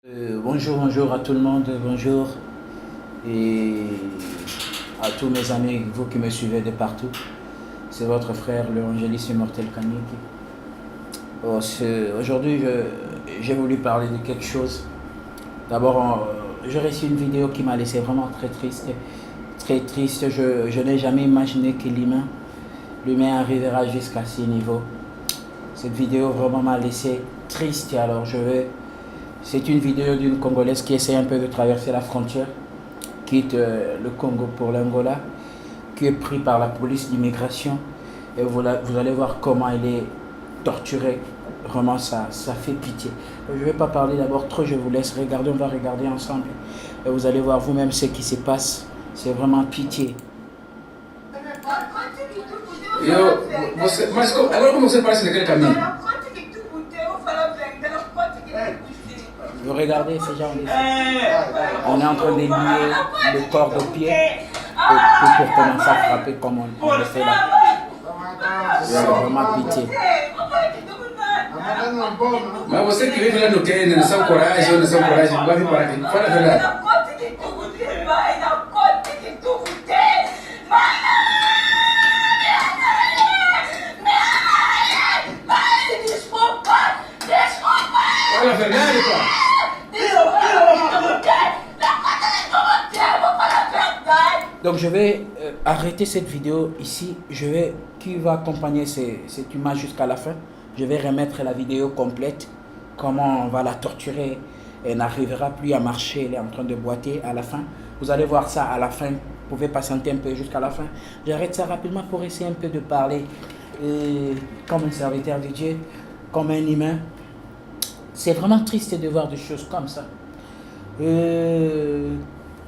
Bonjour à tout le monde, bonjour et à tous mes amis, vous qui me suivez de partout. C'est votre frère, l'évangéliste immortel Kaniki. Aujourd'hui, j'ai voulu parler de quelque chose. D'abord, j'ai reçu une vidéo qui m'a laissé vraiment très triste. Très triste, je n'ai jamais imaginé que l'humain arrivera jusqu'à ce niveau. Cette vidéo vraiment m'a laissé triste, alors c'est une vidéo d'une Congolaise qui essaie un peu de traverser la frontière, quitte le Congo pour l'Angola, qui est pris par la police d'immigration. Et vous allez voir comment elle est torturée. Vraiment, ça fait pitié. Je ne vais pas parler d'abord trop, je vous laisse regarder, on va regarder ensemble. Et vous allez voir vous-même ce qui se passe. C'est vraiment pitié. Agora como você parece naquele caminho? Vous regardez ces gens ici. On est en train de lier le corps de pied pour commencer à frapper comme on le fait là. C'est vraiment pitié. Mas você que vive lá no Quênia, nação coragem, vai vir para aqui. Fala a verdade. Fala a verdade, pá. Donc je vais arrêter cette vidéo ici. Qui va accompagner cette image jusqu'à la fin. Je vais remettre la vidéo complète. Comment on va la torturer. Elle n'arrivera plus à marcher. Elle est en train de boiter à la fin. Vous allez voir ça à la fin. Vous pouvez patienter un peu jusqu'à la fin. J'arrête ça rapidement pour essayer un peu de parler comme un serviteur de Dieu, comme un humain. C'est vraiment triste de voir des choses comme ça.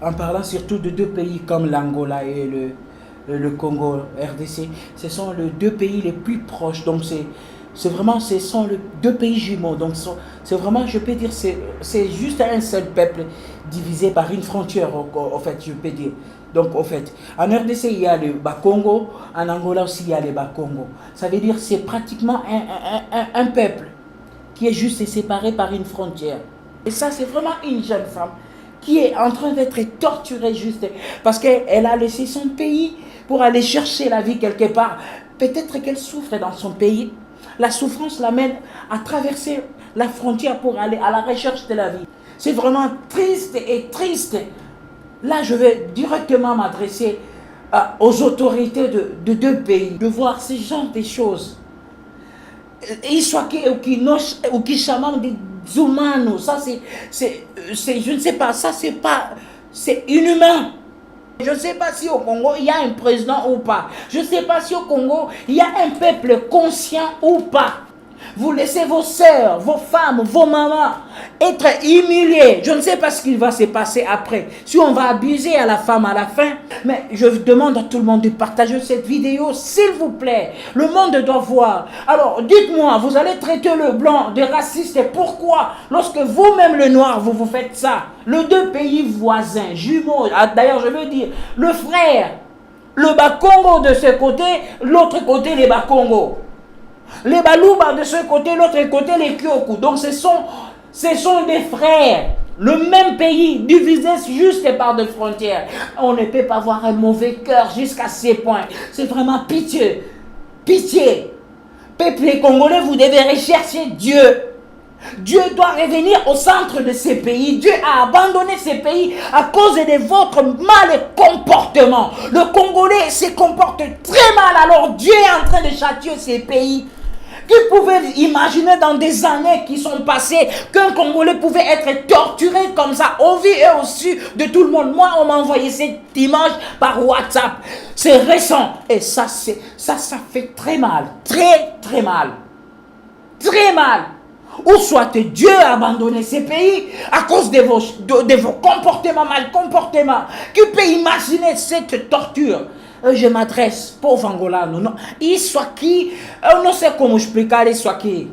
En parlant surtout de deux pays comme l'Angola et le Congo, RDC, ce sont les deux pays les plus proches. Donc ce sont les deux pays jumeaux. Donc c'est vraiment, je peux dire, c'est juste un seul peuple divisé par une frontière, en fait, je peux dire. Donc, en fait, en RDC, il y a le Bas-Congo, en Angola aussi, il y a le Bas-Congo. Ça veut dire que c'est pratiquement un peuple qui est juste séparé par une frontière. Et ça, c'est vraiment une jeune femme qui est en train d'être torturée juste parce qu'elle a laissé son pays pour aller chercher la vie quelque part. Peut-être qu'elle souffre dans son pays. La souffrance l'amène à traverser la frontière pour aller à la recherche de la vie. C'est vraiment triste et triste. Là, je vais directement m'adresser aux autorités de deux pays, de voir ce genre de choses. Ou qui chamam des humains, ça je ne sais pas, ça c'est inhumain. Je ne sais pas si au Congo il y a un président ou pas. Je ne sais pas si au Congo il y a un peuple conscient ou pas. Vous laissez vos sœurs, vos femmes, vos mamans être humiliées. Je ne sais pas ce qu'il va se passer après. Si on va abuser à la femme à la fin. Mais je demande à tout le monde de partager cette vidéo, s'il vous plaît. Le monde doit voir. Alors, dites-moi, vous allez traiter le blanc de raciste. Et pourquoi, lorsque vous-même le noir, vous faites ça? Les deux pays voisins, jumeaux, d'ailleurs je veux dire, le frère, le Bas-Congo de ce côté, l'autre côté les Bas-Congo. Les Balouba de ce côté, l'autre côté les Kyoku. Donc ce sont des frères. Le même pays, divisé juste par des frontières. On ne peut pas avoir un mauvais cœur jusqu'à ces points. C'est vraiment pitié. Pitié. Peuple congolais, vous devez rechercher Dieu. Dieu doit revenir au centre de ces pays. Dieu a abandonné ces pays à cause de votre mal comportement. Le Congolais se comporte très mal, alors Dieu est en train de châtier ces pays. Qui pouvaient imaginer dans des années qui sont passées qu'un Congolais pouvait être torturé comme ça, au vu et au su de tout le monde. Moi, on m'a envoyé cette image par WhatsApp. C'est récent. Et ça fait très mal. Très, très mal. Très mal. Ou soit Dieu a abandonné ces pays à cause de vos comportements, mal comportements. Qui peut imaginer cette torture? Je m'adresse pauvre angolano, non? Isso aqui, eu não sei como explicar isso aqui.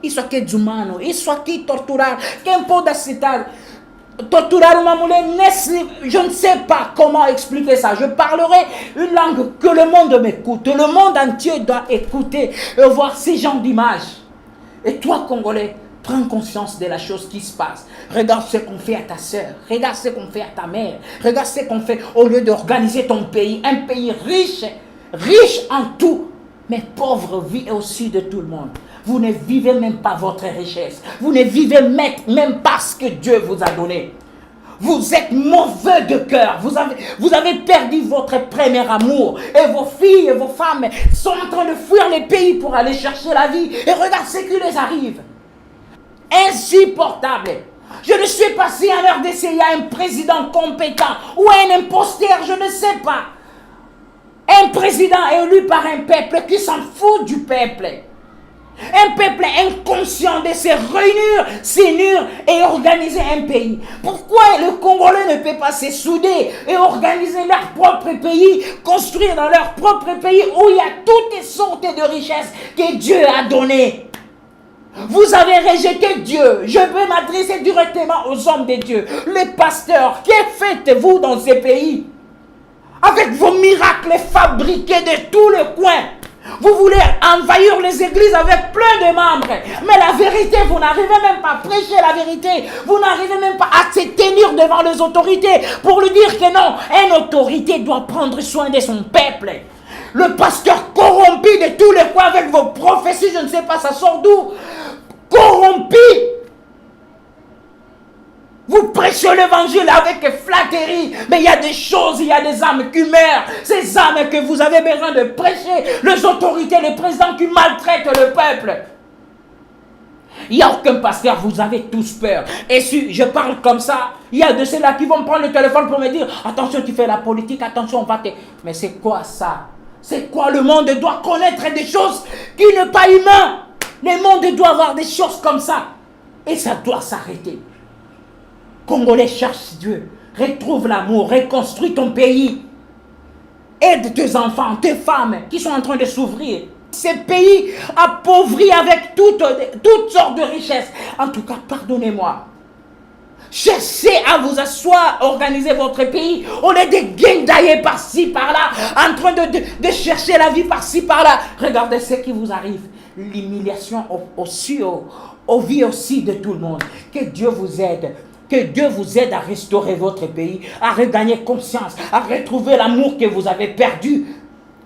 Isso aqui é desumano. Isso aqui torturar. Quem pode citar? Torturar uma mulher nesse... Je ne sais pas comment expliquer ça. Je parlerai une langue que le monde m'écoute. Le monde entier doit écouter et voir ces genres d'images. Et toi, Congolais, Prends conscience de la chose qui se passe. Regarde ce qu'on fait à ta soeur. Regarde ce qu'on fait à ta mère. Regarde ce qu'on fait au lieu d'organiser ton pays. Un pays riche, riche en tout, mais pauvre vit au-dessus de tout le monde. Vous ne vivez même pas votre richesse. Vous ne vivez même pas ce que Dieu vous a donné. Vous êtes mauvais de cœur. Vous avez perdu votre premier amour. Et vos filles et vos femmes sont en train de fuir les pays pour aller chercher la vie. Et regarde ce qui les arrive. Insupportable. Je ne sais pas si en RDC il y a un président compétent ou un imposteur, je ne sais pas. Un président élu par un peuple qui s'en fout du peuple. Un peuple inconscient de se réunir, s'unir et organiser un pays. Pourquoi le Congolais ne peut pas se souder et organiser leur propre pays, construire dans leur propre pays où il y a toutes sortes de richesses que Dieu a données? Vous avez rejeté Dieu. Je veux m'adresser directement aux hommes de Dieu. Les pasteurs, que faites-vous dans ces pays? Avec vos miracles fabriqués de tous les coins. Vous voulez envahir les églises avec plein de membres. Mais la vérité, vous n'arrivez même pas à prêcher la vérité. Vous n'arrivez même pas à se tenir devant les autorités pour lui dire que non, une autorité doit prendre soin de son peuple. Le pasteur corrompu de tous les coins avec vos prophéties, je ne sais pas ça sort d'où. Corrompu. Vous prêchez l'évangile avec flatterie, mais il y a des choses, il y a des âmes qui meurent. Ces âmes que vous avez besoin de prêcher, les autorités, les présidents qui maltraitent le peuple. Il n'y a aucun pasteur, vous avez tous peur. Et si je parle comme ça, il y a de ceux-là qui vont prendre le téléphone pour me dire « Attention, tu fais la politique, attention, on va te... » Mais c'est quoi ça? C'est quoi? Le monde doit connaître des choses qui ne sont pas humaines. Le monde doit avoir des choses comme ça. Et ça doit s'arrêter. Congolais, cherche Dieu. Retrouve l'amour, reconstruis ton pays. Aide tes enfants, tes femmes qui sont en train de s'ouvrir. Ces pays appauvris avec toutes sortes de richesses. En tout cas, pardonnez-moi. Cherchez à vous asseoir, organiser votre pays, au lieu de guindailler par-ci, par-là, en train de chercher la vie par-ci, par-là. Regardez ce qui vous arrive. L'humiliation aux vies aussi de tout le monde. Que Dieu vous aide. Que Dieu vous aide à restaurer votre pays, à regagner conscience, à retrouver l'amour que vous avez perdu.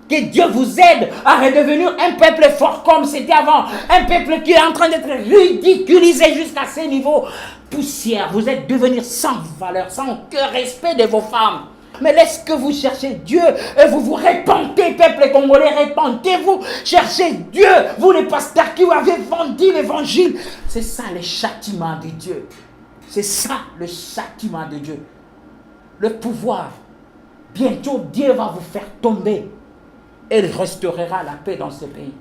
Que Dieu vous aide à redevenir un peuple fort comme c'était avant. Un peuple qui est en train d'être ridiculisé jusqu'à ce niveau. Poussière, vous êtes devenus sans valeur, sans aucun respect de vos femmes. Mais est-ce que vous cherchez Dieu et vous vous répentez, peuple congolais, répentez-vous, cherchez Dieu, vous les pasteurs qui avez vendu l'évangile. C'est ça le châtiment de Dieu. C'est ça le châtiment de Dieu. Le pouvoir. Bientôt Dieu va vous faire tomber. Et il restaurera la paix dans ce pays.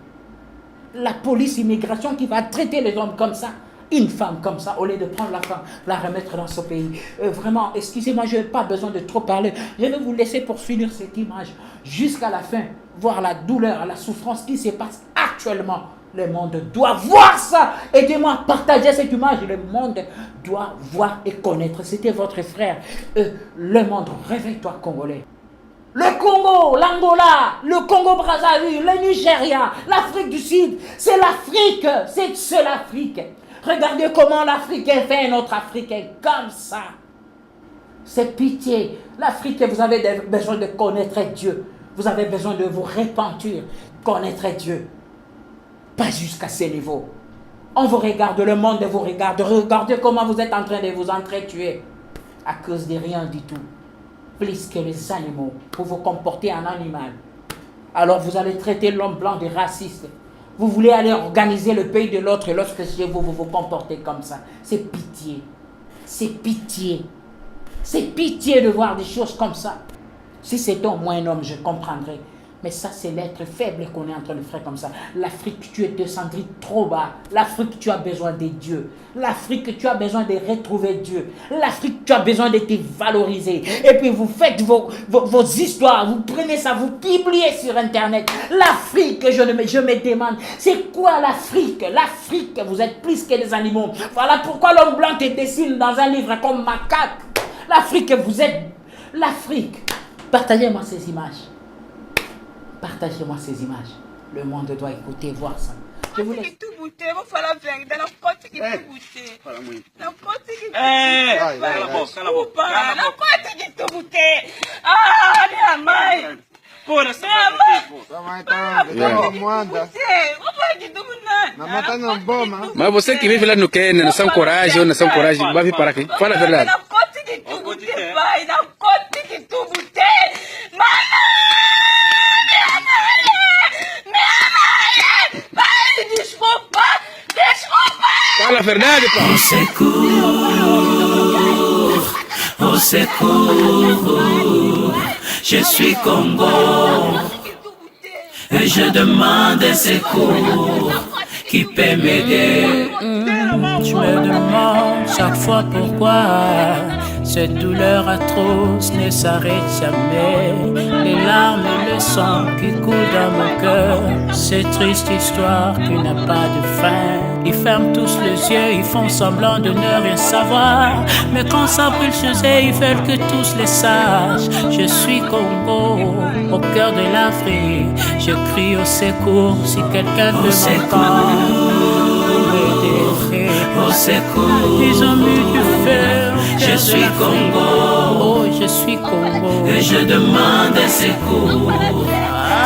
La police immigration qui va traiter les hommes comme ça. Une femme comme ça, au lieu de prendre la femme, la remettre dans ce pays. Vraiment, excusez-moi, je n'ai pas besoin de trop parler. Je vais vous laisser pour finir cette image jusqu'à la fin. Voir la douleur, la souffrance qui se passe actuellement. Le monde doit voir ça. Aidez-moi à partager cette image. Le monde doit voir et connaître. C'était votre frère. Le monde, réveille-toi, Congolais. Le Congo, l'Angola, le Congo-Brazzaville, le Nigeria, l'Afrique du Sud. C'est l'Afrique. C'est l'Afrique. Regardez comment l'Africain fait un autre Africain comme ça. C'est pitié. L'Afrique, vous avez besoin de connaître Dieu. Vous avez besoin de vous repentir, connaître Dieu. Pas jusqu'à ce niveau. On vous regarde, le monde vous regarde. Regardez comment vous êtes en train de vous entretuer. À cause de rien du tout. Plus que les animaux. Pour vous comporter en animal. Alors vous allez traiter l'homme blanc de raciste. Vous voulez aller organiser le pays de l'autre et lorsque chez vous, vous vous comportez comme ça. C'est pitié. C'est pitié. C'est pitié de voir des choses comme ça. Si c'était au moins un homme, je comprendrais. Mais ça, c'est l'être faible qu'on est en train de faire comme ça. L'Afrique, tu es descendu trop bas. L'Afrique, tu as besoin de Dieu. L'Afrique, tu as besoin de retrouver Dieu. L'Afrique, tu as besoin de te valoriser. Et puis, vous faites vos histoires. Vous prenez ça, vous publiez sur Internet. L'Afrique, je me demande, c'est quoi l'Afrique? L'Afrique, vous êtes plus que des animaux. Voilà pourquoi l'homme blanc te dessine dans un livre comme macaque. L'Afrique, vous êtes l'Afrique. Partagez-moi ces images. Partagez-moi ces images. Le monde doit écouter, voir ça. Je vous laisse. Mas você que vive lá no Quênia, nação coragem, vai vir para aqui. Fala a verdade. Fala a verdade, pá. Au secours, je suis Congo et je demande un secours qui peut m'aider. Je me demande chaque fois pourquoi cette douleur atroce ne s'arrête jamais. Les larmes et le sang qui coulent dans mon cœur. Cette triste histoire qui n'a pas de fin. Ils ferment tous les yeux, ils font semblant de ne rien savoir. Mais quand ça brûle chez eux, ils veulent que tous les sachent. Je suis Congo, au cœur de l'Afrique. Je crie au secours si quelqu'un veut m'entendre. Au secours, ils ont mis du feu. Je suis Congo, oh je suis Congo, et je demande un secours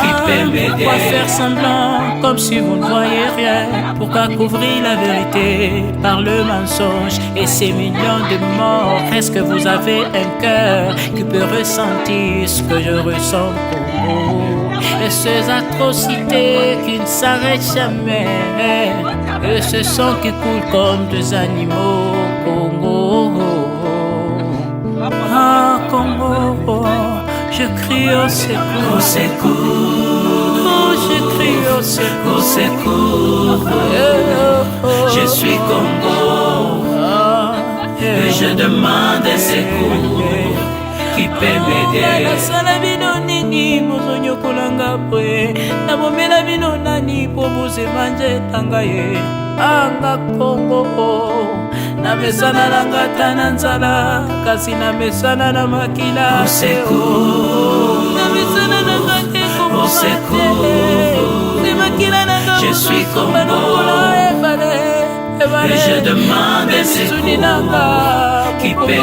qui peut m'aider. Pourquoi faire semblant comme si vous ne voyez rien? Pourquoi couvrir la vérité par le mensonge et ces millions de morts? Est-ce que vous avez un cœur qui peut ressentir ce que je ressens, Congo? Et ces atrocités qui ne s'arrêtent jamais, et ce sang qui coule comme des animaux, Congo. Ah, Congo, je crie au secours. Au secours, oh, je crie au secours. Au secours, je suis Congo, et je demande un secours qui peut m'aider. Nasala bino nini mozonyo kolanga pwe na bomela bino nani po bozema njetanga ye anga Kongo na mesana langa tana nzala kasi na mesana na makila. Au secours, na mesana na ngate ko. Au secours, na makila na ngate. Je suis Congo et je demande un secours qui peut m'aider.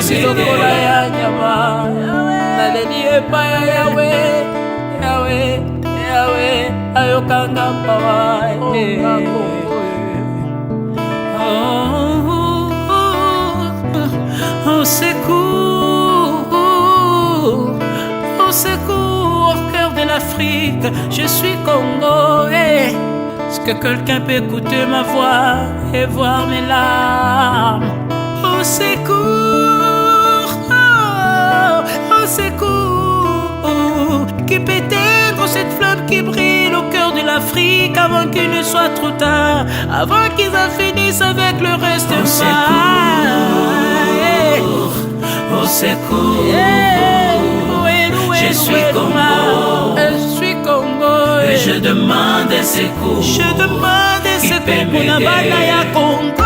Au secours, au secours, au cœur de l'Afrique, je suis Congo. Est-ce que quelqu'un peut écouter ma voix et voir mes larmes? Au secours, au secours, qui peut éteindre cette flamme qui brille au cœur de l'Afrique avant qu'il ne soit trop tard, avant qu'ils en finissent avec le reste de Au secours, je suis Congo, et je demande un secours. Je demande un secours pour la bataille à Congo.